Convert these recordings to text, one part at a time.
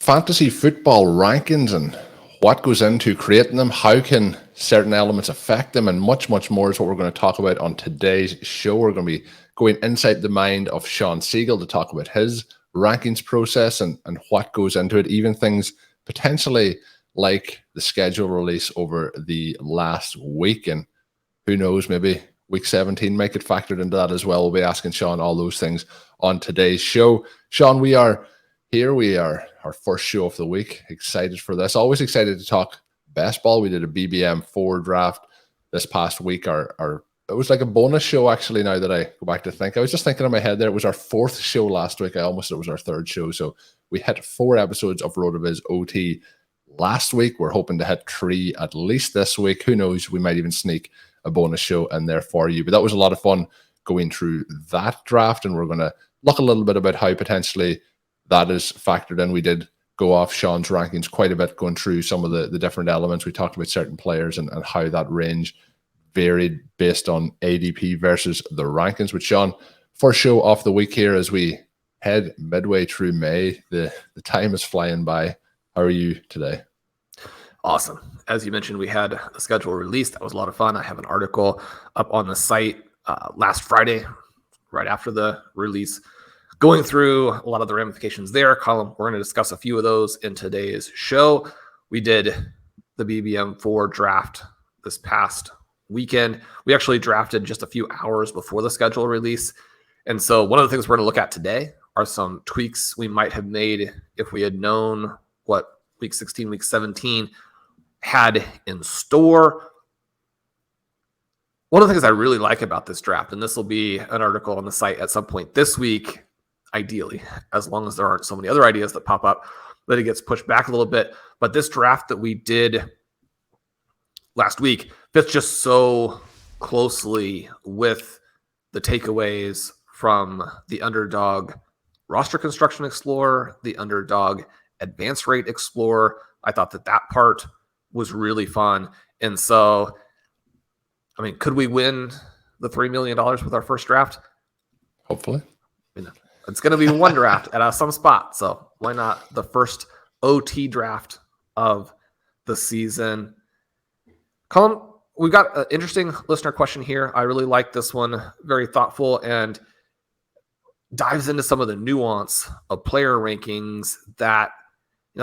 fantasy football rankings and what goes into creating them, how can certain elements affect them, and much, much more is what we're going to talk about on today's show. We're going to be going inside the mind of Shawn Siegele to talk about his rankings process and what goes into it, even things potentially like the schedule release over the last week. And who knows, maybe week 17 might get factored into that as well. We'll be asking Shawn all those things on today's show. Shawn, we are here. We are our first show of the week. Excited for this. Always excited to talk best ball. We did a BBM 4 draft this past week. It was like a bonus show, actually, now that I go back to think. I was just thinking in my head there, it was our 4th show last week. It was our 3rd show. So we hit 4 episodes of RotoViz OT last week. We're hoping to hit 3 at least this week. Who knows? We might even sneak a bonus show in there for you. But that was a lot of fun going through that draft. And we're going to look a little bit about how potentially that is factored in. We did go off Shawn's rankings quite a bit, going through some of the different elements. We talked about certain players and how that range varied based on ADP versus the rankings. With Shawn, first show off the week here as we head midway through May. The time is flying by. How are you today? Awesome. As you mentioned, we had the schedule released. That was a lot of fun. I have an article up on the site last Friday, right after the release, going through a lot of the ramifications there. Colin, we're going to discuss a few of those in today's show. We did the BBM 4 draft this past weekend. We actually drafted just a few hours before the schedule release. And so one of the things we're going to look at today are some tweaks we might have made if we had known what week 16, week 17 had in store. One of the things I really like about this draft, and this will be an article on the site at some point this week, ideally, as long as there aren't so many other ideas that pop up, that it gets pushed back a little bit. But this draft that we did last week fits just so closely with the takeaways from the Underdog Roster Construction Explorer, the Underdog Advanced Rate Explorer. I thought that part was really fun. And so, I mean, could we win the $3 million with our first draft? Hopefully. It's going to be one draft at some spot. So why not the first OT draft of the season? Colin, we've got an interesting listener question here. I really like this one. Very thoughtful and dives into some of the nuance of player rankings that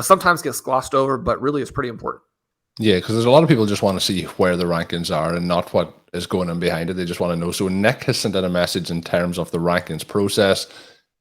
sometimes gets glossed over, but really is pretty important. Yeah, because there's a lot of people just want to see where the rankings are and not what is going on behind it. They just want to know. So Nick has sent in a message in terms of the rankings process.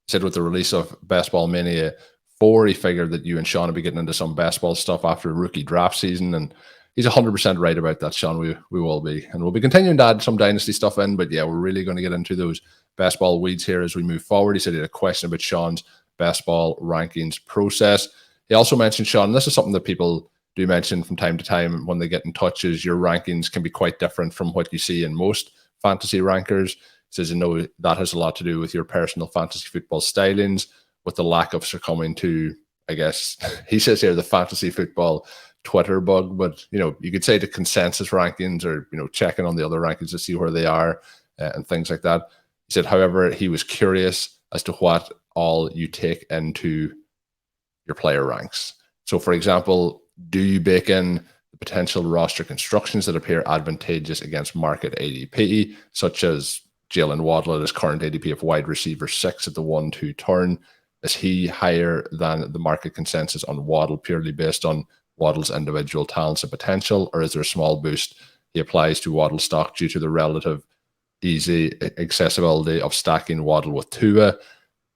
He said with the release of Best Ball Mania 4, he figured that you and Shawn would be getting into some best ball stuff after rookie draft season. And he's 100% right about that, Shawn. We will be. And we'll be continuing to add some dynasty stuff in. But yeah, we're really going to get into those best ball weeds here as we move forward. He said he had a question about Shawn's best ball rankings process. He also mentioned, Shawn, and this is something that people do mention from time to time when they get in touch, is your rankings can be quite different from what you see in most fantasy rankers. He says, that has a lot to do with your personal fantasy football stylings, with the lack of succumbing to, I guess, he says here, the fantasy football Twitter bug. But, you could say the consensus rankings or, checking on the other rankings to see where they are and things like that. He said, however, he was curious as to what all you take into your player ranks. So, for example, do you bake in the potential roster constructions that appear advantageous against market ADP, such as Jaylen Waddle at his current ADP of wide receiver 6 at the 1-2 turn? Is he higher than the market consensus on Waddle purely based on Waddle's individual talents and potential, or is there a small boost he applies to Waddle stock due to the relative easy accessibility of stacking Waddle with Tua,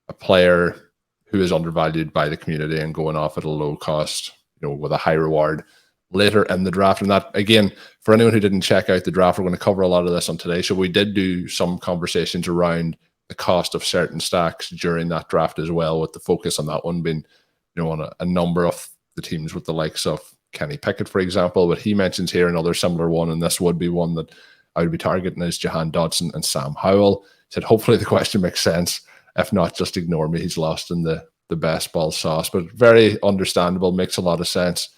a player who is undervalued by the community and going off at a low cost, with a high reward later in the draft? And that, again, for anyone who didn't check out the draft, we're going to cover a lot of this on today. So we did do some conversations around the cost of certain stacks during that draft as well, with the focus on that one being, on a number of the teams with the likes of Kenny Pickett, for example. But he mentions here another similar one, and this would be one that I would be targeting, is Jahan Dotson and Sam Howell. He said, hopefully the question makes sense. If not, just ignore me. He's lost in the best ball sauce, but very understandable, makes a lot of sense.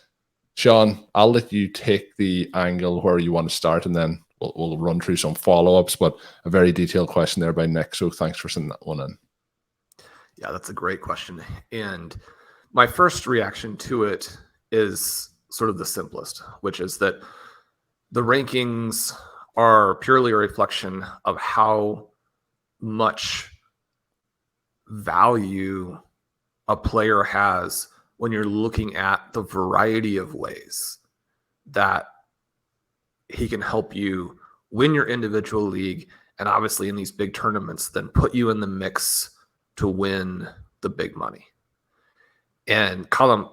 Shawn, I'll let you take the angle where you want to start, and then we'll run through some follow-ups, but a very detailed question there by Nick, so thanks for sending that one in. Yeah, that's a great question. And my first reaction to it is sort of the simplest, which is that the rankings are purely a reflection of how much value a player has when you're looking at the variety of ways that he can help you win your individual league, and obviously in these big tournaments, then put you in the mix to win the big money. And Colin,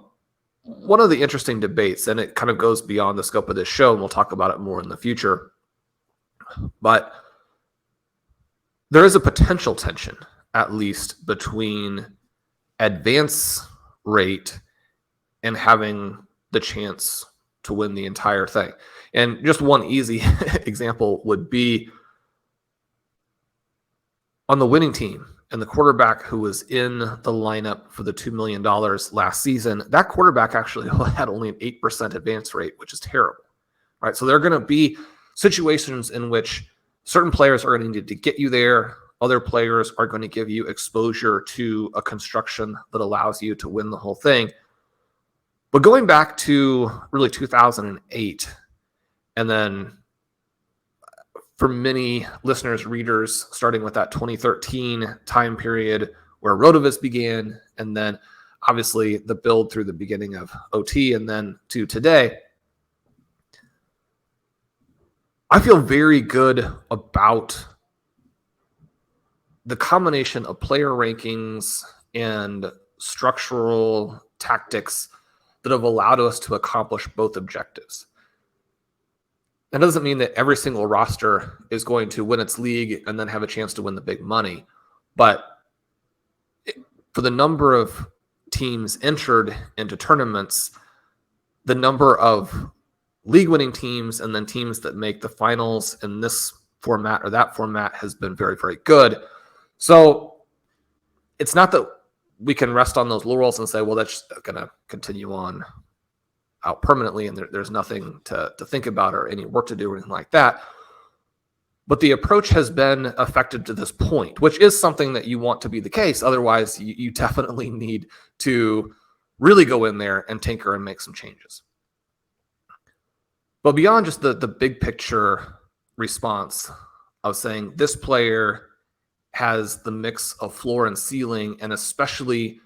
one of the interesting debates, and it kind of goes beyond the scope of this show, and we'll talk about it more in the future, but there is a potential tension, at least, between advance rate and having the chance to win the entire thing. And just one easy example would be on the winning team and the quarterback who was in the lineup for the $2 million last season. That quarterback actually had only an 8% advance rate, which is terrible, right? So there are going to be situations in which certain players are going to need to get you there. Other players are going to give you exposure to a construction that allows you to win the whole thing. But going back to really 2008, and then for many listeners, readers, starting with that 2013 time period where RotoViz began, and then obviously the build through the beginning of OT, and then to today, I feel very good about the combination of player rankings and structural tactics that have allowed us to accomplish both objectives. That doesn't mean that every single roster is going to win its league and then have a chance to win the big money. But for the number of teams entered into tournaments, the number of league-winning teams and then teams that make the finals in this format or that format has been very, very good. So it's not that we can rest on those laurels and say, well, that's going to continue on out permanently and there's nothing to think about or any work to do or anything like that. But the approach has been effective to this point, which is something that you want to be the case. Otherwise, you definitely need to really go in there and tinker and make some changes. But beyond just the big picture response of saying this player has the mix of floor and ceiling, and especially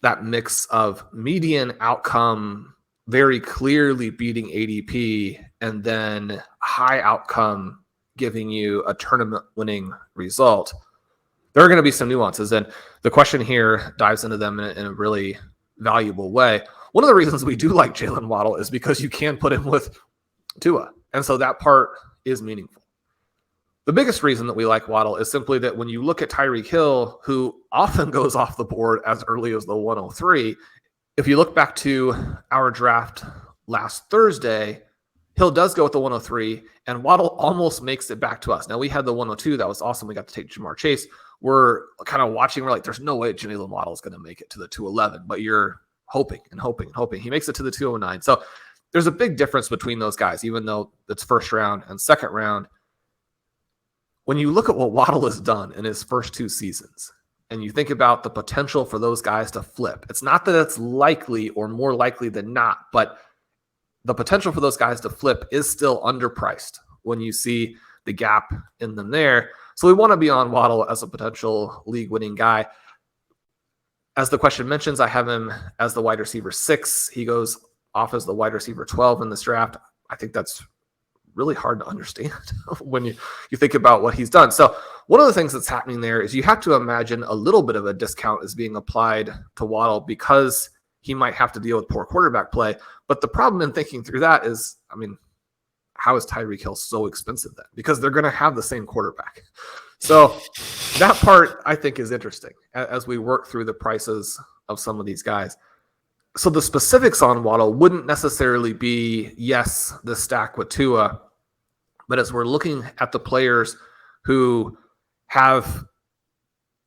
that mix of median outcome very clearly beating ADP and then high outcome giving you a tournament winning result, there are going to be some nuances. And the question here dives into them in a really valuable way. One of the reasons we do like Jaylen Waddle is because you can put him with Tua. And so that part is meaningful. The biggest reason that we like Waddle is simply that when you look at Tyreek Hill, who often goes off the board as early as the 103, if you look back to our draft last Thursday, Hill does go with the 103, and Waddle almost makes it back to us. Now, we had the 102. That was awesome. We got to take Jamar Chase. We're kind of watching. We're like, there's no way Jaylen Waddle is going to make it to the 211, but you're hoping and hoping and hoping. He makes it to the 209. So there's a big difference between those guys, even though it's first round and second round. When you look at what Waddle has done in his first two seasons, and you think about the potential for those guys to flip, it's not that it's likely or more likely than not, but the potential for those guys to flip is still underpriced when you see the gap in them there. So we want to be on Waddle as a potential league-winning guy. As the question mentions, I have him as the wide receiver 6. He goes off as the wide receiver 12 in this draft. I think that's really hard to understand when you think about what he's done. So one of the things that's happening there is you have to imagine a little bit of a discount is being applied to Waddle because he might have to deal with poor quarterback play. But the problem in thinking through that is, I mean, how is Tyreek Hill so expensive then? Because they're going to have the same quarterback. So that part I think is interesting as we work through the prices of some of these guys. So the specifics on Waddle wouldn't necessarily be, yes, the stack with Tua, but as we're looking at the players who have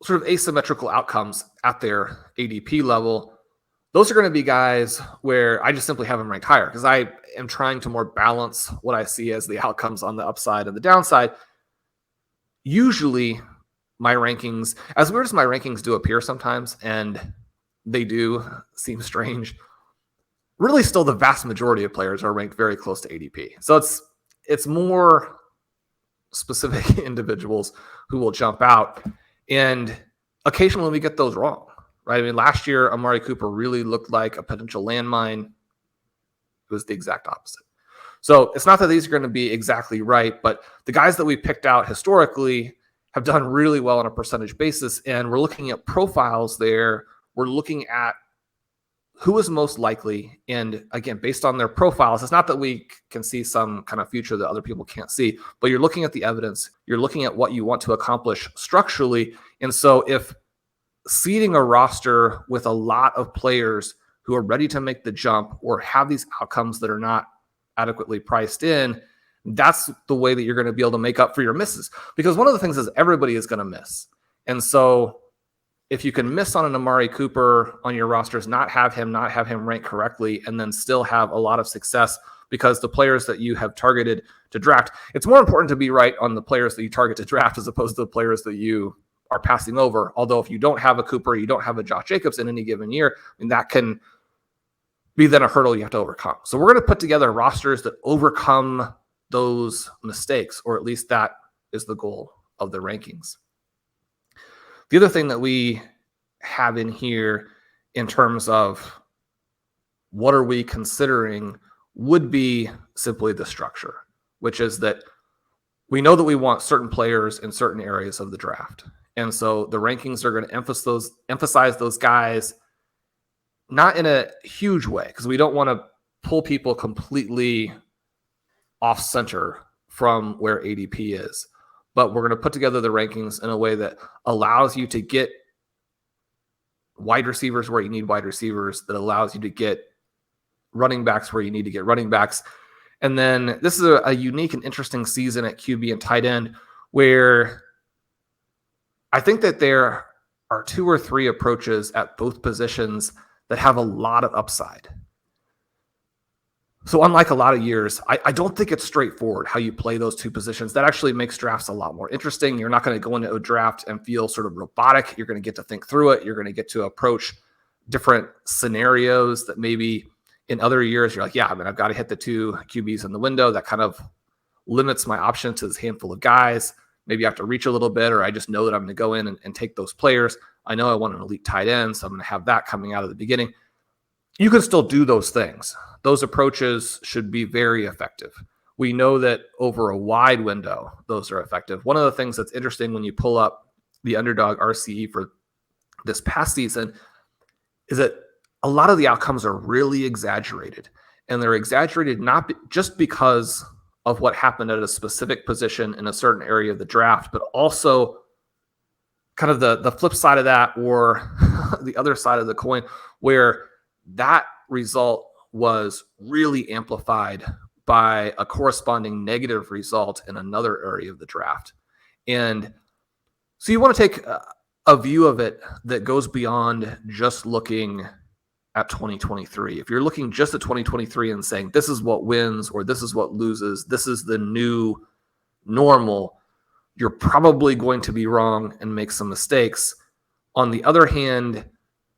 sort of asymmetrical outcomes at their ADP level, those are going to be guys where I just simply have them ranked higher because I am trying to more balance what I see as the outcomes on the upside and the downside. Usually my rankings, as weird as my rankings do appear sometimes, and they do seem strange, really still the vast majority of players are ranked very close to ADP. So it's more specific individuals who will jump out. And occasionally we get those wrong, right? I mean, last year, Amari Cooper really looked like a potential landmine. It was the exact opposite. So it's not that these are going to be exactly right, but the guys that we picked out historically have done really well on a percentage basis. And we're looking at profiles there. We're looking at who is most likely. And again, based on their profiles, it's not that we can see some kind of future that other people can't see, but you're looking at the evidence. You're looking at what you want to accomplish structurally. And so if seeding a roster with a lot of players who are ready to make the jump or have these outcomes that are not adequately priced in, that's the way that you're going to be able to make up for your misses. Because one of the things is everybody is going to miss. And so if you can miss on an Amari Cooper on your rosters, not have him ranked correctly, and then still have a lot of success because the players that you have targeted to draft, it's more important to be right on the players that you target to draft as opposed to the players that you are passing over. Although if you don't have a Cooper, you don't have a Josh Jacobs in any given year, I mean, that can be then a hurdle you have to overcome. So we're going to put together rosters that overcome those mistakes, or at least that is the goal of the rankings. The other thing that we have in here in terms of what are we considering would be simply the structure, which is that we know that we want certain players in certain areas of the draft. And so the rankings are going to emphasize those guys, not in a huge way, because we don't want to pull people completely off center from where ADP is. But we're going to put together the rankings in a way that allows you to get wide receivers where you need wide receivers, that allows you to get running backs where you need to get running backs. And then this is a unique and interesting season at QB and tight end where I think that there are 2 or 3 approaches at both positions that have a lot of upside. So unlike a lot of years, I don't think it's straightforward how you play those 2 positions. That actually makes drafts a lot more interesting. You're not going to go into a draft and feel sort of robotic. You're going to get to think through it. You're going to get to approach different scenarios that maybe in other years you're like, yeah, I mean, I've got to hit the 2 QBs in the window. That kind of limits my options to this handful of guys. Maybe I have to reach a little bit, or I just know that I'm going to go in and take those players. I know I want an elite tight end, so I'm going to have that coming out of the beginning. You can still do those things. Those approaches should be very effective. We know that over a wide window, those are effective. One of the things that's interesting when you pull up the Underdog RCE for this past season is that a lot of the outcomes are really exaggerated. And they're exaggerated not just because of what happened at a specific position in a certain area of the draft, but also kind of the flip side of that, or the other side of the coin, where that result was really amplified by a corresponding negative result in another area of the draft. And so you want to take a view of it that goes beyond just looking at 2023. If you're looking just at 2023 and saying, this is what wins or this is what loses, this is the new normal, you're probably going to be wrong and make some mistakes. On the other hand,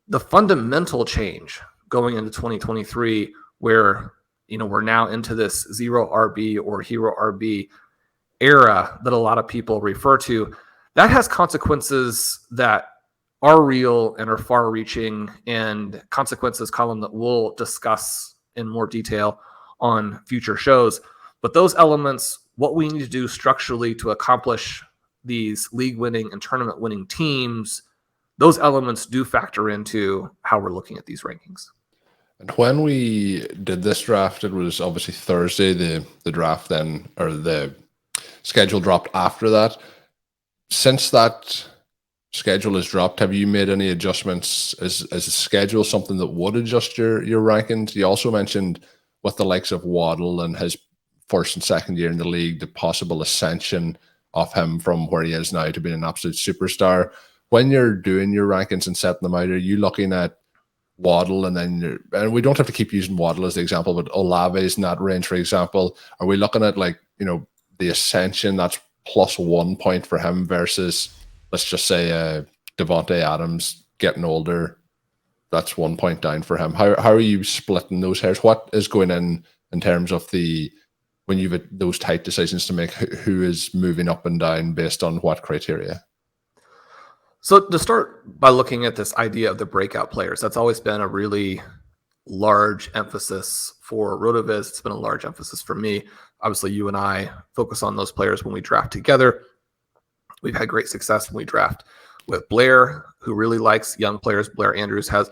the fundamental change going into 2023, where we're now into this zero RB or hero RB era that a lot of people refer to, that has consequences that are real and are far-reaching, and consequences, Colin, that we'll discuss in more detail on future shows. But those elements, what we need to do structurally to accomplish these league-winning and tournament-winning teams, those elements do factor into how we're looking at these rankings. And when we did this draft, it was obviously Thursday, the draft then, or the schedule dropped after that. Since that schedule is dropped, have you made any adjustments? Is the schedule something that would adjust your rankings? You also mentioned with the likes of Waddle and his first and second year in the league, the possible ascension of him from where he is now to being an absolute superstar. When you're doing your rankings and setting them out, are you looking at Waddle and we don't have to keep using Waddle as the example, but Olave is in that range, for example? Are we looking at the ascension that's +1 point for him versus, let's just say, Devontae Adams getting older, that's 1 point down for him. How are you splitting those hairs? What is going in terms of when you've those tight decisions to make, who is moving up and down based on what criteria? So to start by looking at this idea of the breakout players, that's always been a really large emphasis for RotoViz. It's been a large emphasis for me. Obviously, you and I focus on those players when we draft together. We've had great success when we draft with Blair, who really likes young players. Blair Andrews has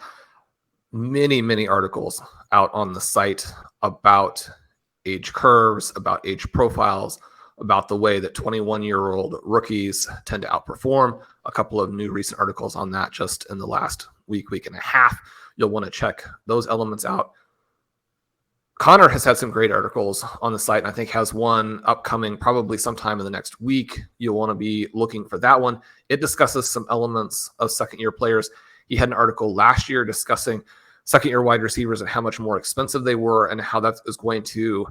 many articles out on the site about age curves, about age profiles, about the way that 21-year-old rookies tend to outperform. A couple of new recent articles on that just in the last week and a half. You'll want to check those elements out. Connor has had some great articles on the site, and I think has one upcoming probably sometime in the next week. You'll want to be looking for that one. It discusses some elements of second-year players. He had an article last year discussing second-year wide receivers and how much more expensive they were and how that is going to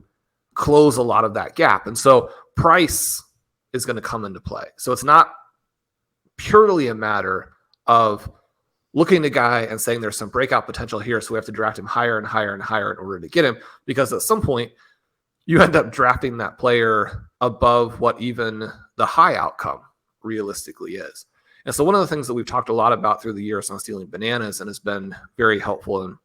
close a lot of that gap. And so price is going to come into play. So it's not purely a matter of looking at a guy and saying there's some breakout potential here, so we have to draft him higher and higher and higher in order to get him, because at some point you end up drafting that player above what even the high outcome realistically is. And so one of the things that we've talked a lot about through the years on Stealing Bananas and has been very helpful in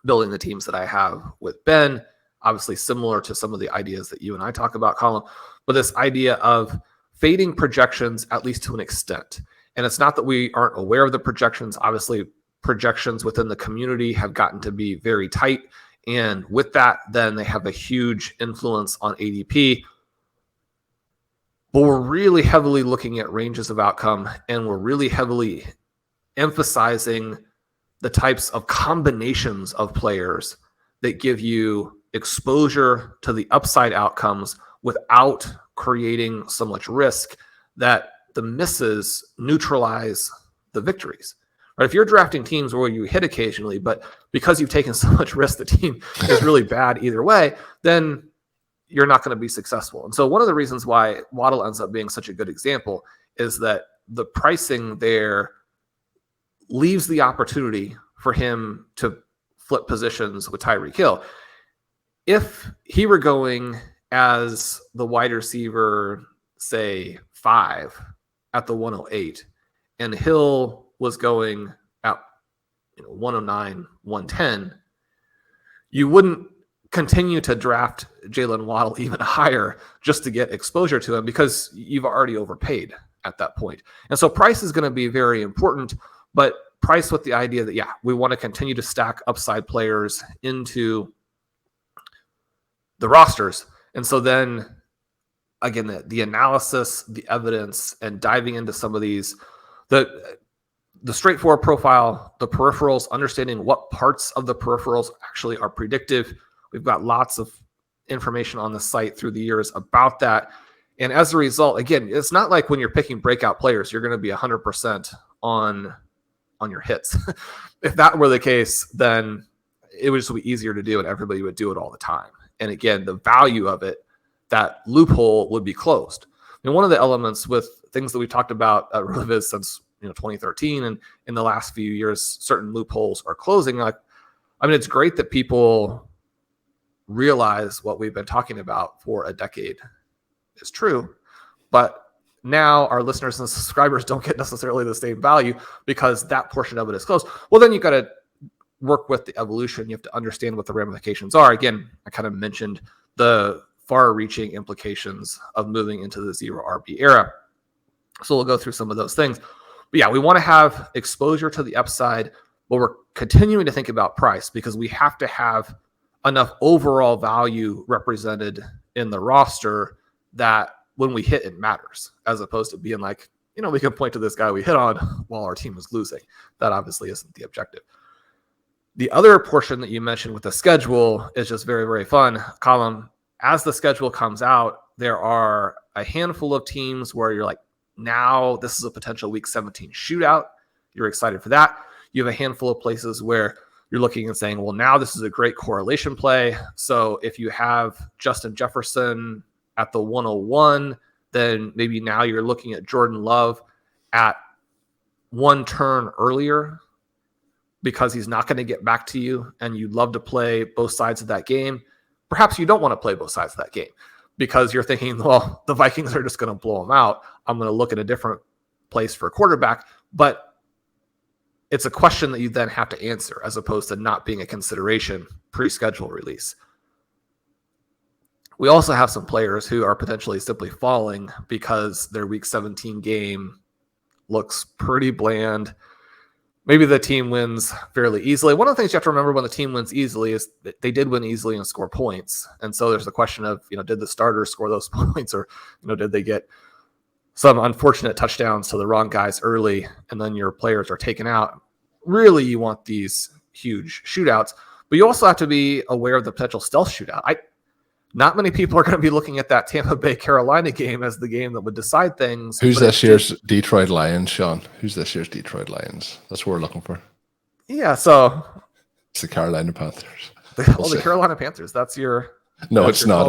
building the teams that I have with Ben, obviously similar to some of the ideas that you and I talk about, Colin, but this idea of fading projections, at least to an extent. And it's not that we aren't aware of the projections. Obviously, projections within the community have gotten to be very tight. And with that, then they have a huge influence on ADP. But we're really heavily looking at ranges of outcome, and we're really heavily emphasizing the types of combinations of players that give you exposure to the upside outcomes without creating so much risk that the misses neutralize the victories. Right? If you're drafting teams where you hit occasionally, but because you've taken so much risk, the team is really bad either way, then you're not going to be successful. And so one of the reasons why Waddle ends up being such a good example is that the pricing there leaves the opportunity for him to flip positions with Tyreek Hill. If he were going as the wide receiver, say 5 at the 108, and Hill was going at 109, 110, you wouldn't continue to draft Jaylen Waddle even higher just to get exposure to him, because you've already overpaid at that point. And so price is going to be very important, but price with the idea that, we want to continue to stack upside players into the rosters. And so then again, the analysis, the evidence, and diving into some of these, the straightforward profile, the peripherals, understanding what parts of the peripherals actually are predictive. We've got lots of information on the site through the years about that. And as a result, again, it's not like when you're picking breakout players, you're going to be 100% on your hits. If that were the case, then it would just be easier to do and everybody would do it all the time. And again, the value of it, that loophole would be closed. And one of the elements with things that we've talked about at RotoViz since 2013 and in the last few years, certain loopholes are closing. It's great that people realize what we've been talking about for a decade is true, but now our listeners and subscribers don't get necessarily the same value because that portion of it is closed. Well, then you've got to work with the evolution. You have to understand what the ramifications are. Again, I kind of mentioned the far-reaching implications of moving into the zero RB era. So we'll go through some of those things. But we want to have exposure to the upside, but we're continuing to think about price because we have to have enough overall value represented in the roster that when we hit, it matters, as opposed to being like, we can point to this guy we hit on while our team is losing. That obviously isn't the objective. The other portion that you mentioned with the schedule is just very, very fun. Colin, as the schedule comes out, there are a handful of teams where you're like, now this is a potential week 17 shootout. You're excited for that. You have a handful of places where you're looking and saying, well, now this is a great correlation play. So if you have Justin Jefferson at the 101, then maybe now you're looking at Jordan Love at one turn earlier. because he's not going to get back to you and you'd love to play both sides of that game. Perhaps you don't want to play both sides of that game because you're thinking, well, the Vikings are just going to blow them out. I'm going to look at a different place for a quarterback. But it's a question that you then have to answer as opposed to not being a consideration pre-schedule release. We also have some players who are potentially simply falling because their week 17 game looks pretty bland. Maybe the team wins fairly easily. One of the things you have to remember when the team wins easily is that they did win easily and score points. And so there's the question of, did the starters score those points, or, did they get some unfortunate touchdowns to the wrong guys early and then your players are taken out? Really, you want these huge shootouts, but you also have to be aware of the potential stealth shootout. Not many people are going to be looking at that Tampa Bay Carolina game as the game that would decide things. Who's this year's Detroit Lions, Sean? Who's this year's Detroit Lions? That's what we're looking for. Yeah, so it's the Carolina Panthers. The Carolina Panthers. That's your. No, that's it's not.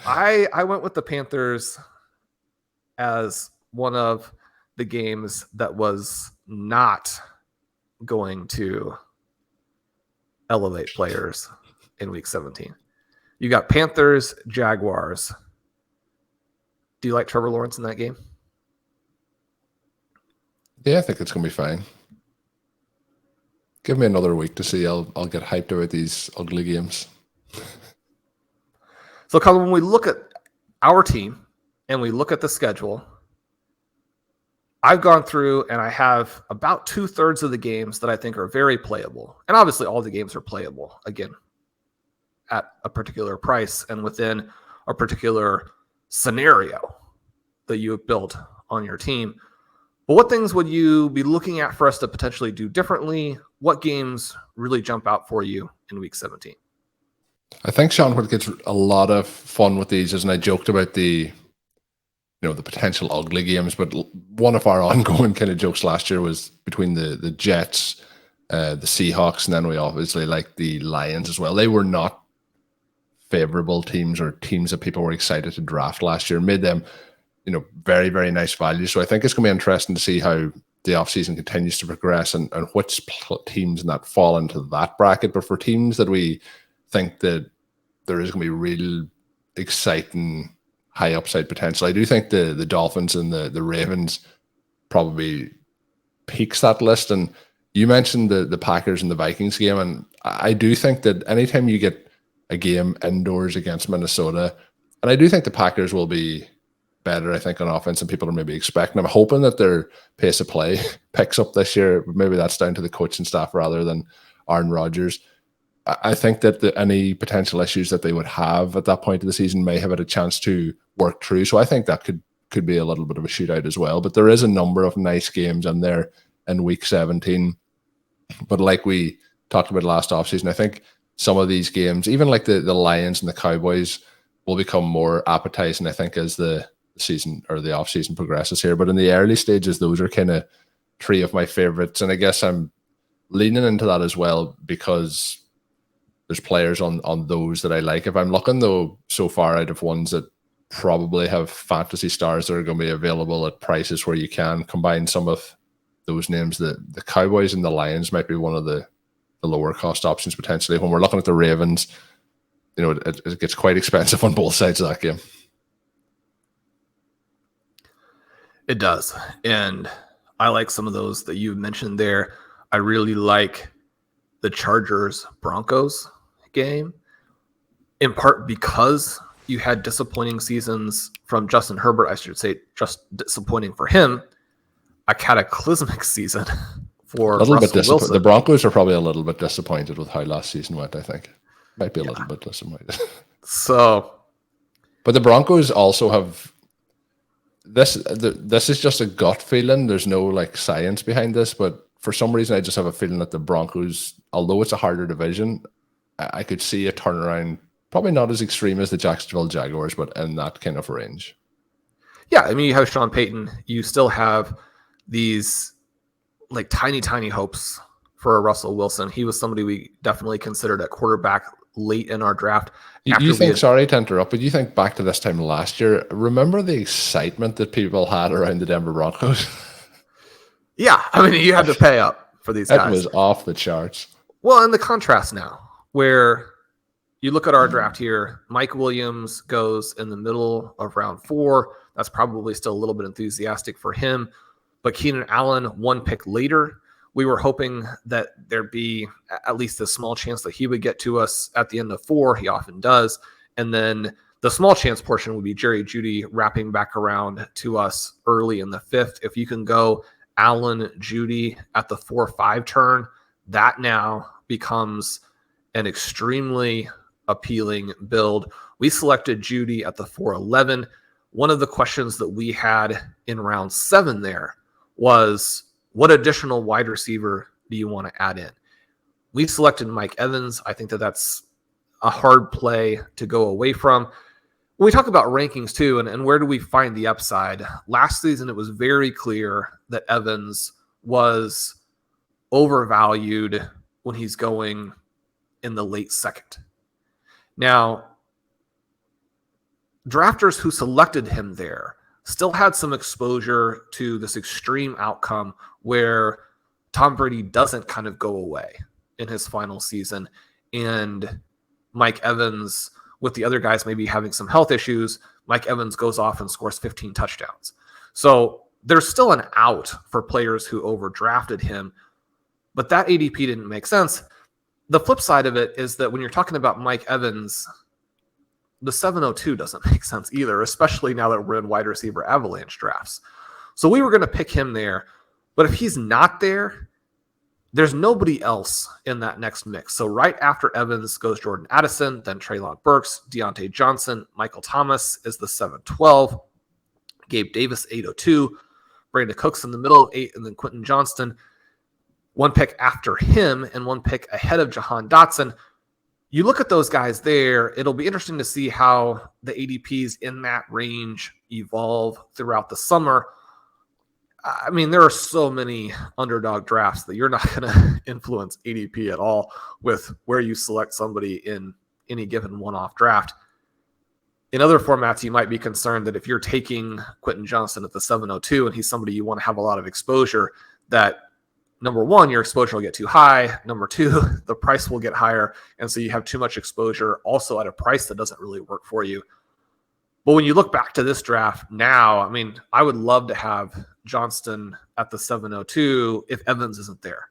I went with the Panthers as one of the games that was not going to elevate players in week 17. You got Panthers, Jaguars. Do you like Trevor Lawrence in that game? Yeah, I think it's going to be fine. Give me another week to see. I'll get hyped about these ugly games. So, Colin, when we look at our team and we look at the schedule, I've gone through and I have about 2/3 of the games that I think are very playable. And obviously all the games are playable, again, at a particular price and within a particular scenario that you have built on your team. But what things would you be looking at for us to potentially do differently? What games really jump out for you in week 17? I think, Sean, what gets a lot of fun with these is, and I joked about the potential ugly games, but one of our ongoing kind of jokes last year was between the Jets, the Seahawks, and then we obviously like the Lions as well. They were not favorable teams or teams that people were excited to draft last year, made them, very, very nice value. So I think it's going to be interesting to see how the offseason continues to progress and which teams in that fall into that bracket. But for teams that we think that there is going to be real exciting high upside potential, I do think the Dolphins and the Ravens probably peaks that list. And you mentioned the Packers and the Vikings game, and I do think that anytime you get a game indoors against Minnesota, and I do think the Packers will be better, I think, on offense than people are maybe expecting. I'm hoping that their pace of play picks up this year. Maybe that's down to the coaching staff rather than Aaron Rodgers. I think that any potential issues that they would have at that point of the season may have had a chance to work through. So I think that could be a little bit of a shootout as well. But there is a number of nice games in there in week 17. But like we talked about last offseason, I think some of these games, even like the Lions and the Cowboys, will become more appetizing, I think, as the season or the offseason progresses here. But in the early stages, those are kind of three of my favorites. And I guess I'm leaning into that as well because there's players on those that I like. If I'm looking, though, so far out of ones that probably have fantasy stars that are going to be available at prices where you can combine some of those names, the Cowboys and the Lions might be one of the lower cost options potentially. When we're looking at the Ravens, it gets quite expensive on both sides of that game. It does. And I like some of those that you mentioned there. I really like the Chargers-Broncos game, in part because you had disappointing seasons from Justin Herbert. I should say just disappointing for him, a cataclysmic season for Russell Wilson. The Broncos are probably a little bit disappointed with how last season went, I think. Might be a little bit disappointed. But the Broncos also have this is just a gut feeling. There's no like science behind this, but for some reason I just have a feeling that the Broncos, although it's a harder division, I could see a turnaround, probably not as extreme as the Jacksonville Jaguars, but in that kind of range. Yeah, I mean, you have Sean Payton. You still have these like tiny hopes for Russell Wilson. He was somebody we definitely considered at quarterback late in our draft. Sorry to interrupt, but you think back to this time last year, remember the excitement that people had around the Denver Broncos? Yeah, I mean, you had to pay up for these That guys. was off the charts. Well, and the contrast now, where you look at our draft here, Mike Williams goes in the middle of round 4. That's probably still a little bit enthusiastic for him. But Keenan Allen, 1 pick later, we were hoping that there'd be at least a small chance that he would get to us at the end of 4. He often does. And then the small chance portion would be Jerry Jeudy wrapping back around to us early in the 5th. If you can go Allen, Jeudy at the 4-5 turn, that now becomes an extremely appealing build. We selected Jeudy at the 4-11. One of the questions that we had in round 7 there was, what additional wide receiver do you want to add in? We selected Mike Evans. I think that that's a hard play to go away from. When we talk about rankings too, and where do we find the upside? Last season, it was very clear that Evans was overvalued when he's going in the late 2nd. Now, drafters who selected him there still had some exposure to this extreme outcome where Tom Brady doesn't kind of go away in his final season, and Mike Evans, with the other guys maybe having some health issues, Mike Evans goes off and scores 15 touchdowns. So there's still an out for players who overdrafted him, but that ADP didn't make sense. The flip side of it is that when you're talking about Mike Evans, the 702 doesn't make sense either, especially now that we're in wide receiver avalanche drafts. So we were going to pick him there, but if he's not there, there's nobody else in that next mix. So right after Evans goes Jordan Addison, then Treylon Burks, Deontay Johnson, Michael Thomas is the 712, Gabe Davis 802, Brandon Cooks in the middle 8, and then Quentin Johnston 1 pick after him and 1 pick ahead of Jahan Dotson. You look at those guys there, it'll be interesting to see how the ADPs in that range evolve throughout the summer. I mean, there are so many underdog drafts that you're not going to influence ADP at all with where you select somebody in any given one-off draft. In other formats, you might be concerned that if you're taking Quentin Johnston at the 702 and he's somebody you want to have a lot of exposure, that number one, your exposure will get too high. Number two, the price will get higher. And so you have too much exposure also at a price that doesn't really work for you. But when you look back to this draft now, I mean, I would love to have Johnston at the 702 if Evans isn't there,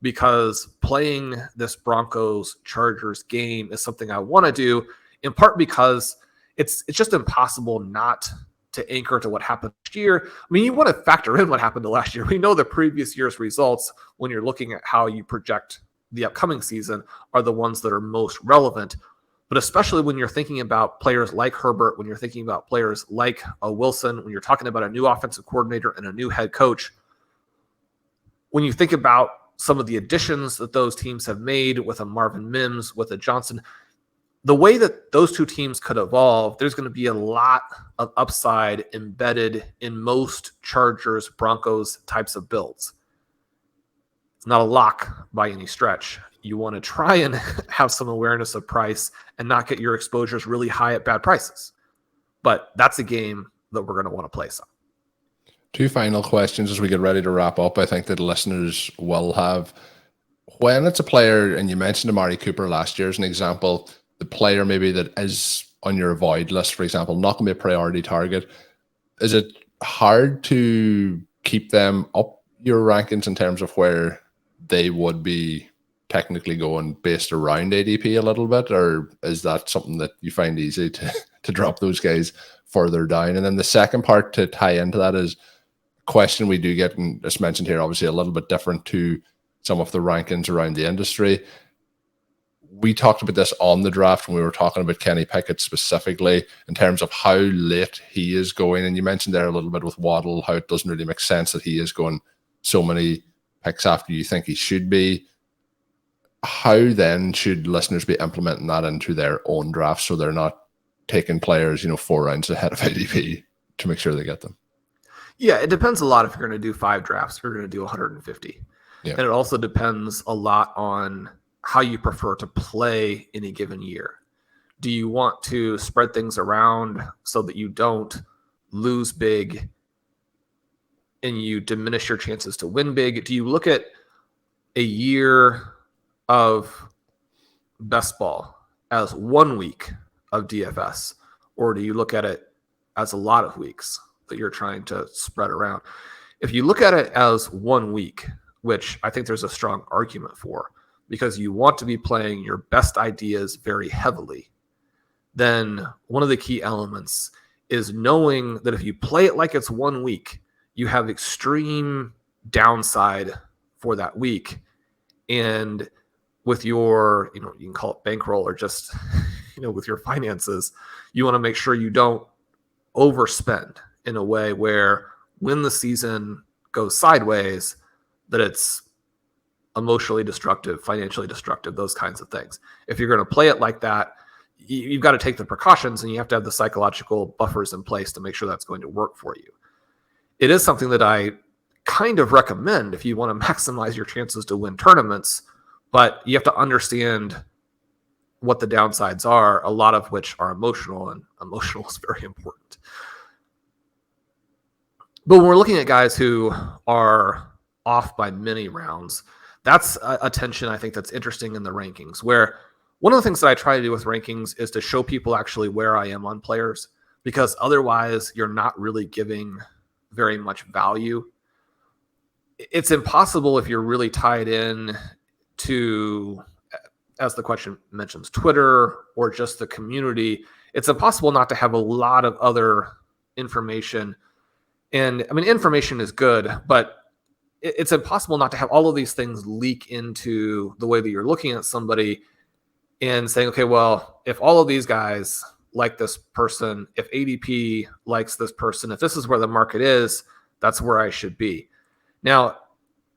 because playing this Broncos-Chargers game is something I want to do, in part because it's just impossible not to anchor to what happened last year. I mean, you want to factor in what happened to last year. We know the previous year's results, when you're looking at how you project the upcoming season, are the ones that are most relevant. But especially when you're thinking about players like Herbert, when you're thinking about players like Wilson, when you're talking about a new offensive coordinator and a new head coach, when you think about some of the additions that those teams have made with a Marvin Mims, with a Johnson, the way that those two teams could evolve, there's going to be a lot of upside embedded in most Chargers, Broncos types of builds. It's not a lock by any stretch. You want to try and have some awareness of price and not get your exposures really high at bad prices. But that's a game that we're going to want to play some. 2 final questions as we get ready to wrap up. I think that the listeners will have. When it's a player, and you mentioned Amari Cooper last year as an example, the player maybe that is on your avoid list, for example, not going to be a priority target, is it hard to keep them up your rankings in terms of where they would be technically going based around ADP a little bit, or is that something that you find easy to drop those guys further down? And then the second part to tie into that is a question we do get, and it's mentioned here, obviously a little bit different to some of the rankings around the industry. We talked about this on the draft when we were talking about Kenny Pickett specifically in terms of how late he is going. And you mentioned there a little bit with Waddle, how it doesn't really make sense that he is going so many picks after you think he should be. How then should listeners be implementing that into their own drafts so they're not taking players, 4 rounds ahead of ADP to make sure they get them? Yeah, it depends a lot if you're going to do 5 drafts, if you're going to do 150. Yeah. And it also depends a lot on how you prefer to play in a given year. Do you want to spread things around so that you don't lose big and you diminish your chances to win big? Do you look at a year of best ball as 1 week of DFS, or do you look at it as a lot of weeks that you're trying to spread around? If you look at it as 1 week, which I think there's a strong argument for, because you want to be playing your best ideas very heavily, then one of the key elements is knowing that if you play it like it's 1 week, you have extreme downside for that week. And with your, you can call it bankroll or just, with your finances, you want to make sure you don't overspend in a way where when the season goes sideways, that it's emotionally destructive, financially destructive, those kinds of things. If you're going to play it like that, you've got to take the precautions and you have to have the psychological buffers in place to make sure that's going to work for you. It is something that I kind of recommend if you want to maximize your chances to win tournaments, but you have to understand what the downsides are, a lot of which are emotional, and emotional is very important. But when we're looking at guys who are off by many rounds, that's a tension I think that's interesting in the rankings, where one of the things that I try to do with rankings is to show people actually where I am on players, because otherwise you're not really giving very much value. It's impossible if you're really tied in to, as the question mentions, Twitter or just the community. It's impossible not to have a lot of other information. And I mean, information is good, but it's impossible not to have all of these things leak into the way that you're looking at somebody and saying, okay, well, if all of these guys like this person, if ADP likes this person, if this is where the market is, that's where I should be. Now,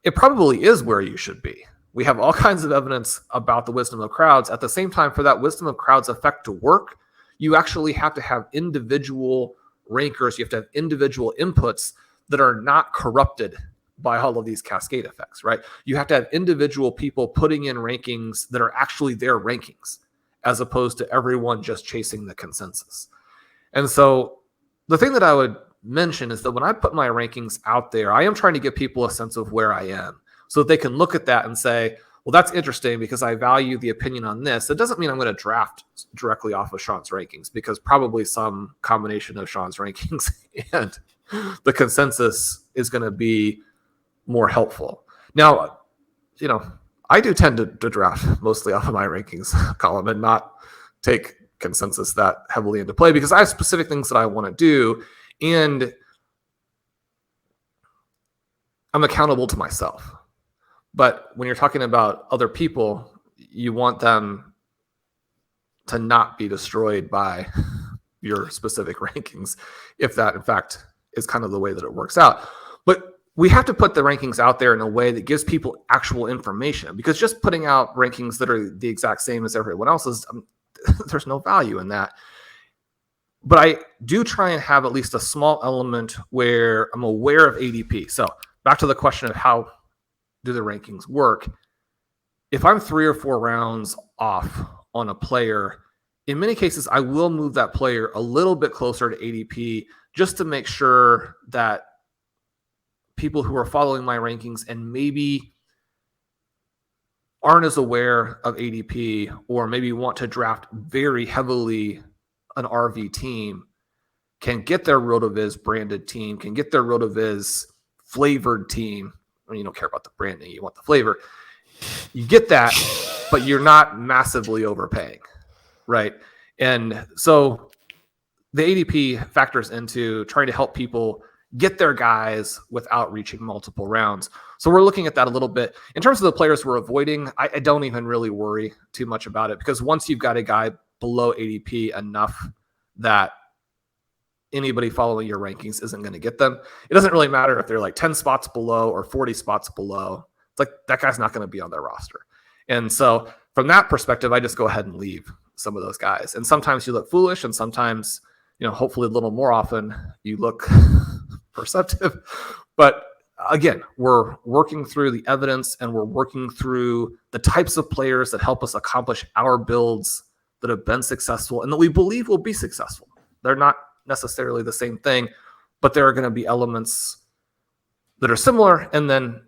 it probably is where you should be. We have all kinds of evidence about the wisdom of crowds. At the same time, for that wisdom of crowds effect to work, you actually have to have individual rankers. You have to have individual inputs that are not corrupted by all of these cascade effects, right? You have to have individual people putting in rankings that are actually their rankings, as opposed to everyone just chasing the consensus. And so the thing that I would mention is that when I put my rankings out there, I am trying to give people a sense of where I am so that they can look at that and say, well, that's interesting because I value the opinion on this. It doesn't mean I'm going to draft directly off of Shawn's rankings, because probably some combination of Shawn's rankings and the consensus is going to be more helpful. Now, I do tend to draft mostly off of my rankings column and not take consensus that heavily into play, because I have specific things that I want to do, and I'm accountable to myself. But when you're talking about other people, you want them to not be destroyed by your specific rankings, if that, in fact, is kind of the way that it works out. But we have to put the rankings out there in a way that gives people actual information, because just putting out rankings that are the exact same as everyone else's, there's no value in that. But I do try and have at least a small element where I'm aware of ADP. So back to the question of how do the rankings work? If I'm 3 or 4 rounds off on a player, in many cases, I will move that player a little bit closer to ADP just to make sure that people who are following my rankings and maybe aren't as aware of ADP, or maybe want to draft very heavily an RV team, can get their RotoViz branded team, can get their RotoViz flavored team. I mean, you don't care about the branding, you want the flavor. You get that, but you're not massively overpaying, right? And so the ADP factors into trying to help people get their guys without reaching multiple rounds. So we're looking at that a little bit. In terms of the players we're avoiding, I don't even really worry too much about it, because once you've got a guy below ADP enough that anybody following your rankings isn't going to get them, it doesn't really matter if they're like 10 spots below or 40 spots below. It's like that guy's not going to be on their roster. And so from that perspective, I just go ahead and leave some of those guys. And sometimes you look foolish, and sometimes, hopefully a little more often you look perceptive. But again, we're working through the evidence, and we're working through the types of players that help us accomplish our builds that have been successful and that we believe will be successful. They're not necessarily the same thing, but there are going to be elements that are similar. And then,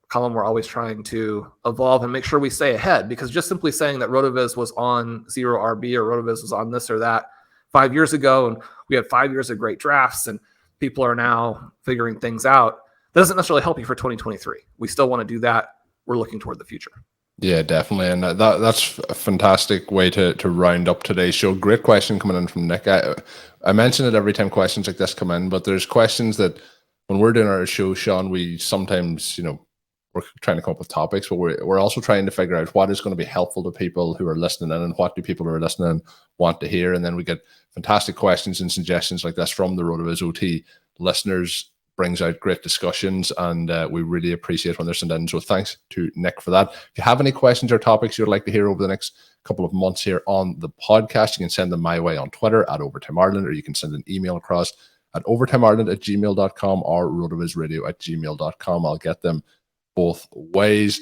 column, we're always trying to evolve and make sure we stay ahead, because just simply saying that RotoViz was on 0 RB or RotoViz was on this or that 5 years ago, and we had 5 years of great drafts and people are now figuring things out, that doesn't necessarily help you for 2023. We still want to do that. We're looking toward the future. Yeah, definitely. And that's a fantastic way to round up today's show. Great question coming in from Nick. I mention it every time questions like this come in, but there's questions that when we're doing our show, Shawn, we sometimes, we're trying to come up with topics, but we're also trying to figure out what is going to be helpful to people who are listening in and what do people who are listening want to hear. And then we get fantastic questions and suggestions like this from the RotoViz OT listeners. Brings out great discussions, and we really appreciate when they're sent in. So thanks to Nick for that. If you have any questions or topics you'd like to hear over the next couple of months here on the podcast, you can send them my way on Twitter at Overtime Ireland, or you can send an email across at overtimeireland@gmail.com or rotovizradio@gmail.com. I'll get them both ways.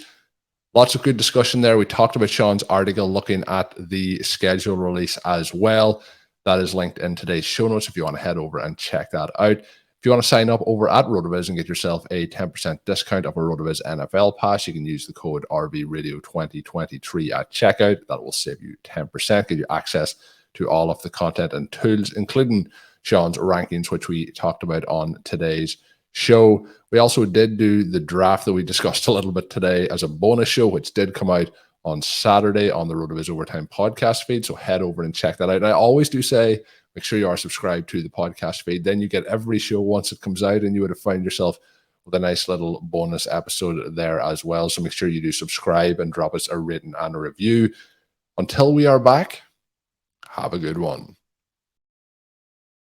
Lots of good discussion there. We talked about Shawn's article looking at the schedule release as well. That is linked in today's show notes if you want to head over and check that out. If you want to sign up over at RotoViz and get yourself a 10% discount of a RotoViz NFL pass, you can use the code RVRadio2023 at checkout. That will save you 10%, give you access to all of the content and tools, including Shawn's rankings, which we talked about on today's show. We also did do the draft that we discussed a little bit today as a bonus show, which did come out on Saturday on the RotoViz Overtime podcast feed. So head over and check that out. And I always do say, make sure you are subscribed to the podcast feed. Then you get every show once it comes out, and you would have found yourself with a nice little bonus episode there as well. So make sure you do subscribe and drop us a rating and a review. Until we are back, have a good one.